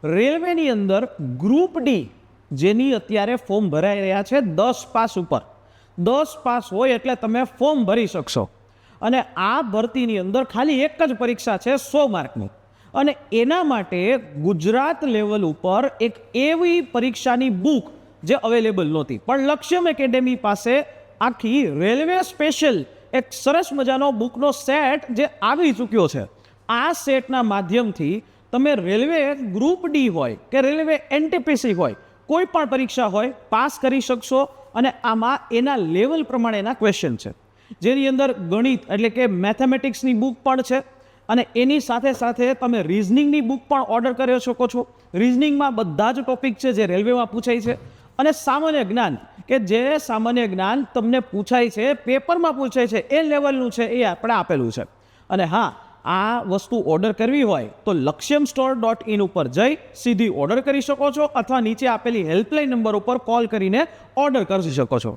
રેલવેની અંદર group D જેની અત્યારે ફોર્મ ભરાઈ રહ્યા છે 10 પાસ ઉપર 10 પાસ હોય એટલે તમે ફોર્મ ભરી શકશો અને આ ભરતીની અંદર ખાલી એક જ પરીક્ષા છે 100 માર્કની અને એના માટે ગુજરાત લેવલ ઉપર એક એવી પરીક્ષાની બુક જે અવેલેબલ નહોતી પણ લક્ષ્યમ એકેડેમી પાસે આખી રેલવે સ્પેશિયલ એક સરસ મજાનો બુકનો સેટ જે આવી ચૂક્યો છે. આ સેટના માધ્યમથી તમે રેલવે ગ્રુપ ડી હોય કે રેલવે એનટીપીસી હોય કોઈ પણ પરીક્ષા હોય પાસ કરી શકશો અને આમાં એના લેવલ પ્રમાણેના ક્વેશ્ચન છે જેની અંદર ગણિત એટલે કે મેથેમેટિક્સની બુક પણ છે અને એની સાથે સાથે તમે રિઝનિંગની બુક પણ ઓર્ડર કરી શકો છો. રિઝનિંગમાં બધા જ ટોપિક છે જે રેલવેમાં પૂછાય છે અને સામાન્ય જ્ઞાન કે જે સામાન્ય જ્ઞાન તમને પૂછાય છે પેપરમાં પૂછાય છે એ લેવલનું છે એ આપણે આપેલું છે. અને હા, આ વસ્તુ ઓર્ડર કરવી હોય તો lakshyamstore.in ઉપર જઈ સીધી ઓર્ડર કરી શકો છો અથવા નીચે આપેલી હેલ્પલાઇન નંબર ઉપર કોલ કરીને ઓર્ડર કરી શકો છો.